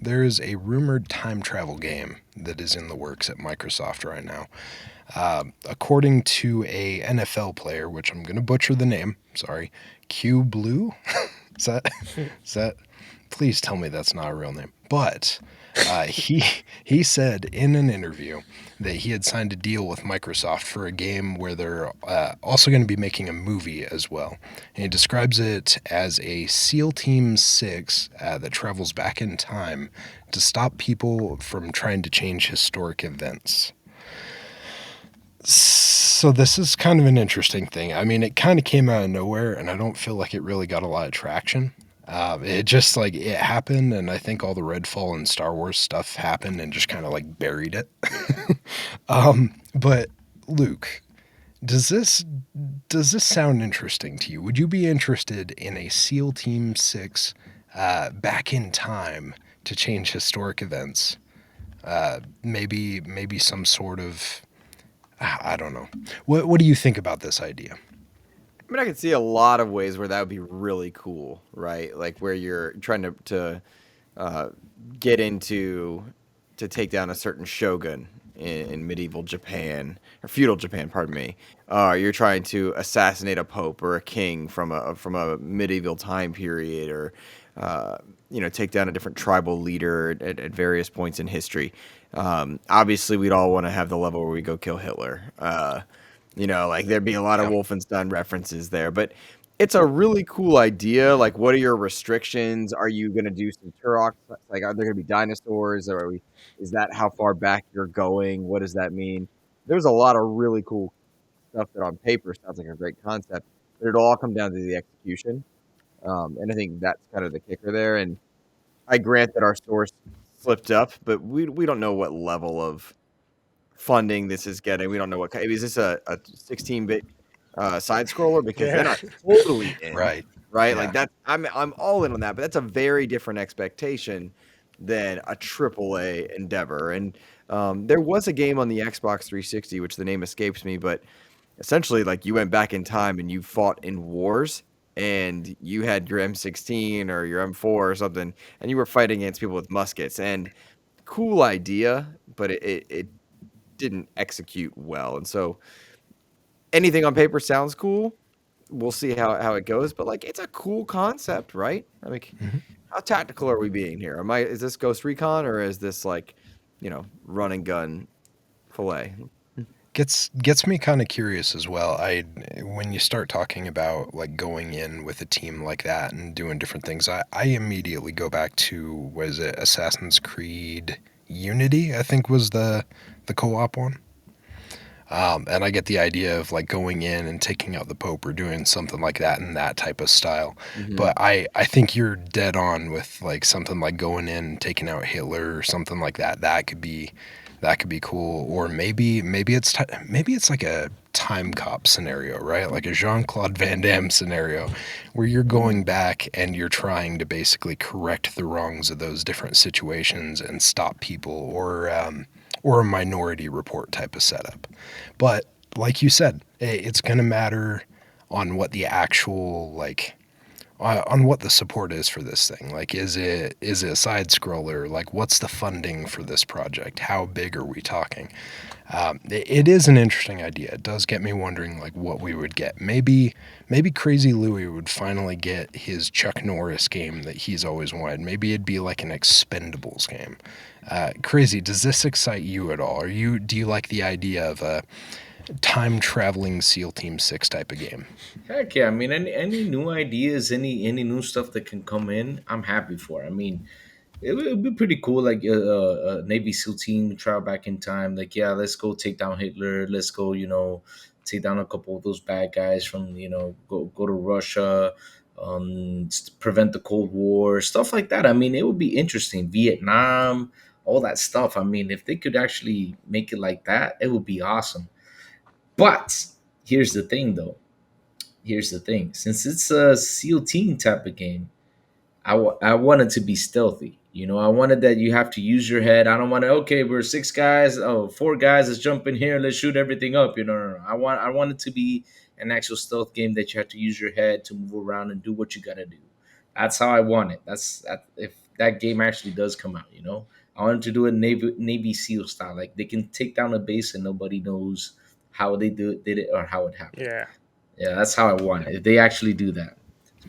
there is a rumored time travel game that is in the works at Microsoft right now. According to a NFL player, which I'm going to butcher the name, sorry, Q Blue. is that is that? Please tell me that's not a real name. But he said in an interview that he had signed a deal with Microsoft for a game where they're also going to be making a movie as well. And he describes it as a SEAL Team 6 that travels back in time to stop people from trying to change historic events. So this is kind of an interesting thing. I mean, it kind of came out of nowhere, and I don't feel like it really got a lot of traction. It just like it happened, and I think all the Redfall and Star Wars stuff happened and just kind of like buried it. But Luke, does this sound interesting to you? Would you be interested in a SEAL Team 6 back in time to change historic events? Maybe some sort of I don't know. What do you think about this idea? I mean, I could see a lot of ways where that would be really cool, right? Like where you're trying to uh, get into to take down a certain shogun in medieval Japan or feudal Japan, pardon me. You're trying to assassinate a pope or a king from a medieval time period, or uh, take down a different tribal leader at various points in history. Obviously, we'd all want to have the level where we go kill Hitler. Like there'd be a lot of Yeah. Wolfenstein references there, but it's a really cool idea. Like, what are your restrictions? Are you going to do some Turok? Like, are there going to be dinosaurs? Is that how far back you're going? What does that mean? There's a lot of really cool stuff that on paper sounds like a great concept, but it'll all come down to the execution. And I think that's kind of the kicker there. And I grant that our source slipped up, but we don't know what level of funding this is getting. We don't know is this a 16-bit side scroller, because then Yeah. I'm totally in, Right. right? Like Yeah. that, I'm all in on that. But that's a very different expectation than a AAA endeavor. And there was a game on the Xbox 360, which the name escapes me, but essentially, like, you went back in time and you fought in wars. And you had your M16 or your M4 or something, and you were fighting against people with muskets. And cool idea, but it didn't execute well. And so anything on paper sounds cool. We'll see how it goes, but like it's a cool concept, right? I mean, Mhm. how tactical are we being here? Is this Ghost Recon, or is this like, run and gun fillet? Gets me kind of curious as well. I When you start talking about like going in with a team like that and doing different things, I immediately go back to was it Assassin's Creed Unity, I think was the co-op one. And I get the idea of like going in and taking out the Pope or doing something like that in that type of style. Hmm. But I think you're dead on with like something like going in and taking out Hitler or something like that. That could be cool. Or maybe it's like a time cop scenario, right? Like a Jean-Claude Van Damme scenario where you're going back and you're trying to basically correct the wrongs of those different situations and stop people, or a Minority Report type of setup. But like you said, it's going to matter on what the actual on what the support is for this thing. Like, is it a side scroller? Like, what's the funding for this project? How big are we talking? It is an interesting idea. It does get me wondering, like, what we would get. Maybe Crazy Louie would finally get his Chuck Norris game that he's always wanted. Maybe it'd be like an Expendables game. Crazy, does this excite you at all? Do you like the idea of a time traveling SEAL Team 6 type of game? Heck yeah! I mean, any new ideas, any new stuff that can come in, I'm happy for. I mean, it would be pretty cool. Like a Navy SEAL team travel back in time. Like, yeah, let's go take down Hitler. Let's go, take down a couple of those bad guys from, go to Russia, prevent the Cold War, stuff like that. I mean, it would be interesting. Vietnam, all that stuff. I mean, if they could actually make it like that, it would be awesome. But here's the thing, though. Here's the thing. Since it's a SEAL team type of game, I want it to be stealthy. I wanted that you have to use your head. I don't want to. Okay, we're six guys. Oh, four guys. Let's jump in here. Let's shoot everything up. No. I want it to be an actual stealth game that you have to use your head to move around and do what you gotta do. That's how I want it. If that game actually does come out. I wanted to do a Navy SEAL style, like they can take down a base and nobody knows how they did it or how it happened. Yeah. Yeah, that's how I want it. If they actually do that.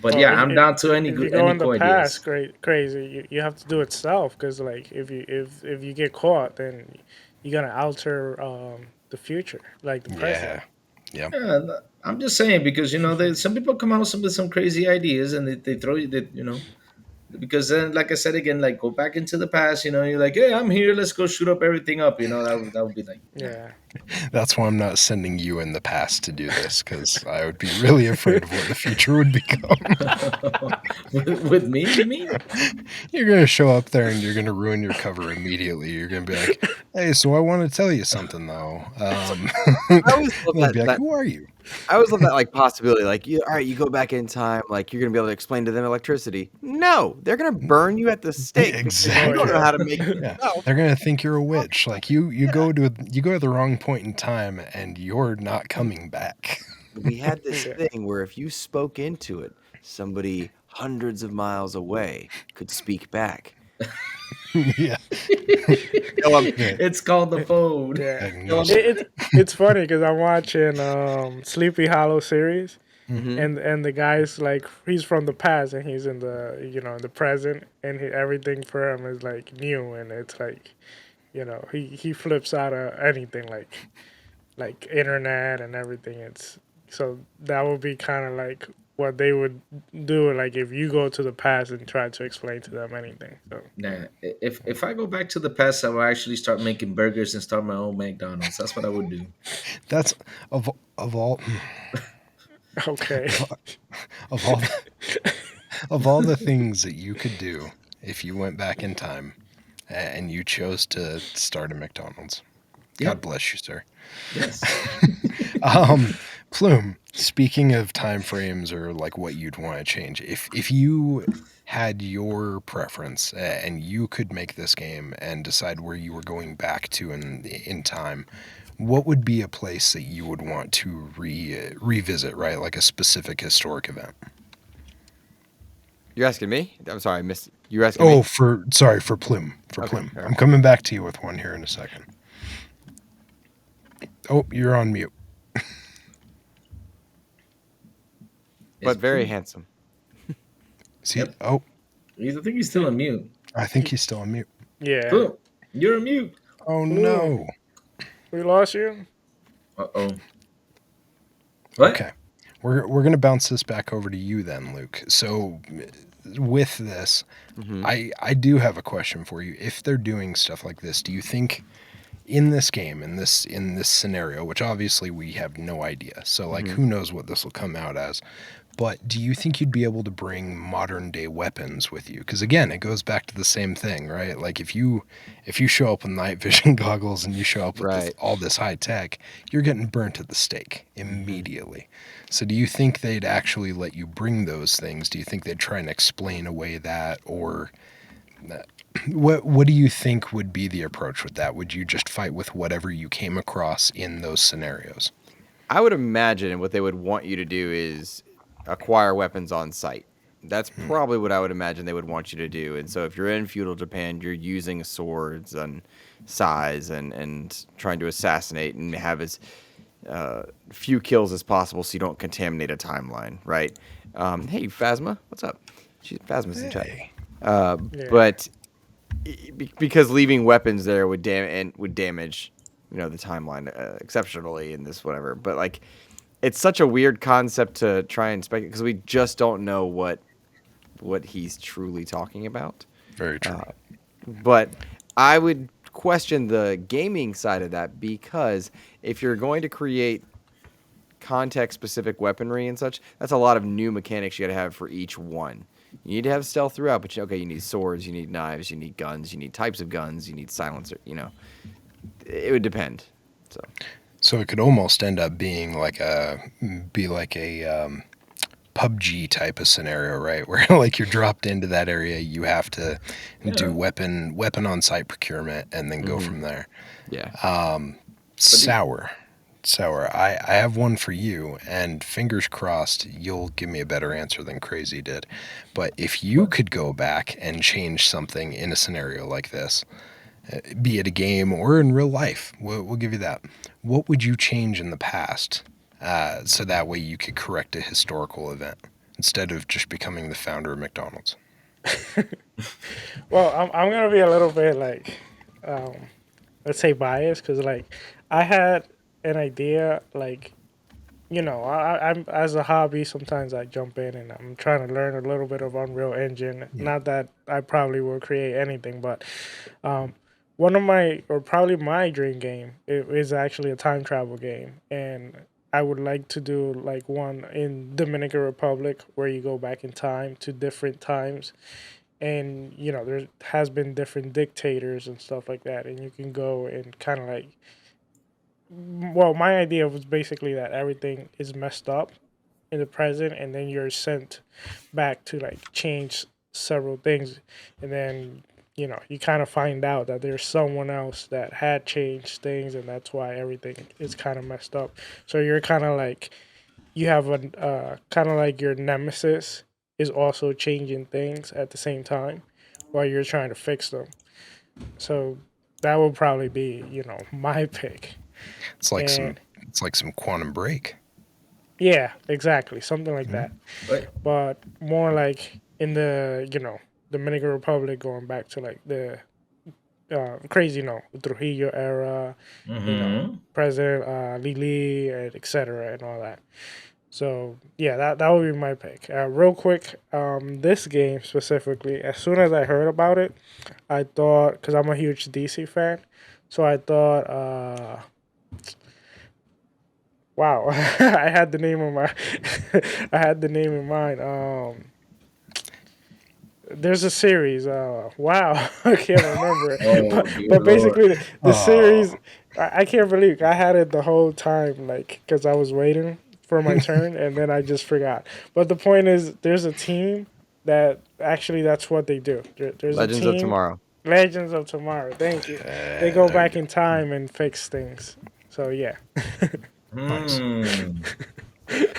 But Or yeah, I'm down to any if you good, go any in the cool past, ideas. crazy, you have to do it self because like if you get caught, then you're gonna alter the future, like the present. Yeah. Yep. Yeah, I'm just saying because some people come out with some crazy ideas and they throw you that because then, like I said again, like go back into the past. You're like, hey, I'm here. Let's go shoot up everything up. That would be like, nah. Yeah. That's why I'm not sending you in the past to do this, because I would be really afraid of what the future would become. With me, you mean? You're going to show up there and you're going to ruin your cover immediately. You're going to be like, hey, so I want to tell you something, though. I always love They'll be like, that who are you? I always love that like possibility. Like, all right, you go back in time, like you're gonna be able to explain to them electricity. No, they're gonna burn you at the stake because you don't know how to make it Yeah, yourself. they're gonna think you're a witch. Like you go to the wrong point in time, and you're not coming back. We had this Yeah. thing where if you spoke into it, somebody hundreds of miles away could speak back. Yeah, No, It's called the phone. Yeah. like, no, It's funny because I'm watching Sleepy Hollow series, Mhm. and the guy's like he's from the past and he's in the in the present, and everything for him is like new, and it's like he flips out of anything like internet and everything. It's so that would be kind of like what they would do like if you go to the past and try to explain to them anything. So Nah, if I go back to the past, I will actually start making burgers and start my own McDonald's. That's what I would do. that's of all okay. of all of all the things that you could do if you went back in time and you chose to start a McDonald's. Yeah. God bless you, sir. Yes. Plume, speaking of time frames or like what you'd want to change, if you had your preference and you could make this game and decide where you were going back to in time, what would be a place that you would want to revisit, right? Like a specific historic event. You're asking me? I'm sorry, I missed. You're asking me. Oh, for Plume. Okay, Plume. all right. I'm coming back to you with one here in a second. Oh, you're on mute. But very handsome. See? Yep. Oh, I think he's still on mute. I think he's still on mute. Yeah. Boom. You're on mute. Oh no. We lost you? Uh-oh. What? Okay. We're gonna bounce this back over to you then, Luke. So with this, I do have a question for you. If they're doing stuff like this, do you think in this game, in this scenario, which obviously we have no idea, so like who knows what this will come out as, but do you think you'd be able to bring modern day weapons with you? Because again, it goes back to the same thing, right? Like if you show up with night vision goggles and you show up with Right. all this high tech, you're getting burnt at the stake immediately. So do you think they'd actually let you bring those things? Do you think they'd try and explain away that, or what do you think would be the approach with that? Would you just fight with whatever you came across in those scenarios? I would imagine what they would want you to do is acquire weapons on site. That's probably what I would imagine they would want you to do. And so if you're in feudal Japan, you're using swords and sais and trying to assassinate and have as few kills as possible so you don't contaminate a timeline, right? Hey, Phasma, what's up? Phasma's in chat. Hey. But because leaving weapons there would damage, the timeline exceptionally in this whatever. But like, it's such a weird concept to try and speculate because we just don't know what he's truly talking about. Very true. But I would question the gaming side of that because if you're going to create context-specific weaponry and such, that's a lot of new mechanics you got to have for each one. You need to have stealth throughout, but you need swords, you need knives, you need guns, you need types of guns, you need silencer. It would depend. So it could almost end up being like a PUBG type of scenario, right? Where like you're dropped into that area, you have to do weapon on site procurement and then go from there. Yeah. Sour. Sour, I have one for you, and fingers crossed you'll give me a better answer than Crazy did. But if you could go back and change something in a scenario like this, be it a game or in real life, we'll give you that. What would you change in the past so that way you could correct a historical event instead of just becoming the founder of McDonald's? Well, I'm gonna be a little bit like, um, let's say biased, because like I had an idea, like I'm as a hobby. Sometimes I jump in and I'm trying to learn a little bit of Unreal Engine. Yeah. Not that I probably will create anything, but um, one of my or probably my dream game is actually a time travel game, and I would like to do like one in Dominican Republic where you go back in time to different times, and there has been different dictators and stuff like that, and you can go and kind of like, well, my idea was basically that everything is messed up in the present, and then you're sent back to like change several things, and then you kind of find out that there's someone else that had changed things, and that's why everything is kind of messed up. So you're kind of like, you have a kind of like your nemesis is also changing things at the same time while you're trying to fix them. So that would probably be my pick. It's like And some Quantum Break. yeah, exactly, something like that. But But more like in the Dominican Republic, going back to like the crazy Trujillo era, President Lili, and etc. and all that. So yeah, that would be my pick. Real quick, this game specifically, as soon as I heard about it, I thought, because I'm a huge DC fan, so I thought, wow, I had the name of my, I had the name in mind. There's a series. Wow, I can't remember it. oh, But, dear but Lord. basically, the Oh, series, I can't believe I had it the whole time, like, because I was waiting for my turn, and then I just forgot. But the point is, there's a team that actually that's what they do. There's a Legends of team, Tomorrow. Legends of Tomorrow. Thank you. They go there you back go. in time and fix things. So yeah, Nice. Hmm.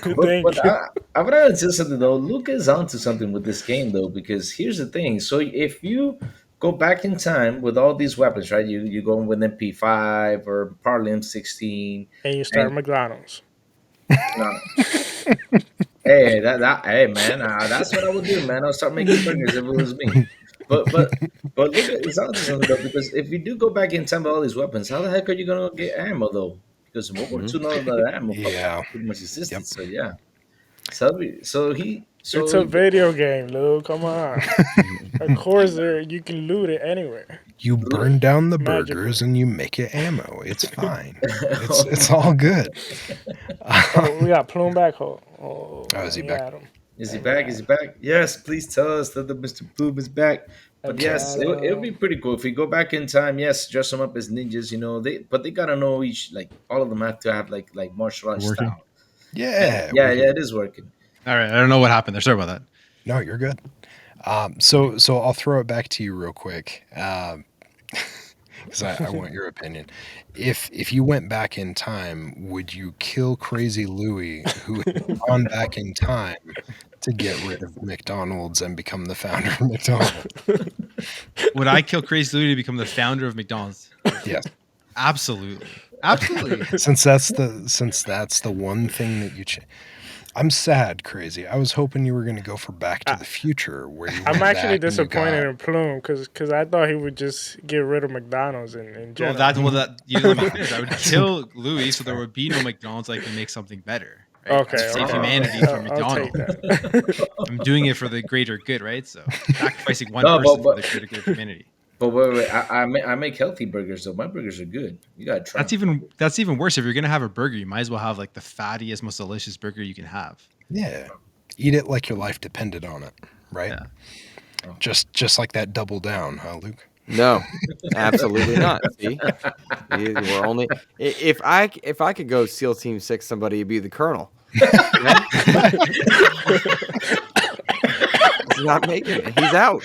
But thank you. I would to tell something though. Luke is onto something with this game though, because here's the thing. So if you go back in time with all these weapons, right? You go with MP5 or probably M16, And you start and McDonald's. uh, hey, hey man, that's what I would do, man. I'll start making burgers if it was me. But look, it's onto something though, because if you do go back in time with all these weapons, how the heck are you gonna get ammo though? Because in World War Mhm. II, none of the ammo Yeah. pretty much Yep. existed. So yeah. So It's a video game, Lou. Come on. Of course, you can loot it anywhere You burn down the magically. burgers and you make it ammo. It's fine. It's all good. Oh, we got Plume back. Oh, Oh, is let he me back? add him. Is he Let me back? Is add he him. back? Yes, please tell us that the Mr. Plume is back. Let But me yes, add it would be pretty cool if we go back in time. Yes, dress them up as ninjas. They gotta know each, like all of them have to have like martial arts Working. style. And Yeah, yeah, we yeah, can. it is working. All right, I don't know what happened there. Sorry about that. No, you're good. So I'll throw it back to you real quick, because I want your opinion. If you went back in time, would you kill Crazy Louie, who had gone back in time to get rid of McDonald's and become the founder of McDonald's? Would I kill Crazy Louie to become the founder of McDonald's? Yes, Absolutely. Absolutely. since that's the one thing that you. I'm sad, Crazy. I was hoping you were going to go for Back to I, the Future, where you I'm went actually back and you disappointed got. in Plume because I thought he would just get rid of McDonald's in Well, general. you didn't let me finish. I would kill Louis so there would be no McDonald's. I can make something better, right? Okay, Save okay. humanity from I'll take McDonald's. that. I'm doing it for the greater good, right? So sacrificing one No, person for the greater good of humanity. but wait. I make healthy burgers though. My burgers are good. You gotta try. That's even worse. If you're gonna have a burger, you might as well have like the fattiest, most delicious burger you can have. Yeah, eat it like your life depended on it, right? Yeah. Just like that double down, huh, Luke? No, absolutely not. See, we're only if I could go SEAL Team 6, somebody would be the Colonel. He's not making it. He's out.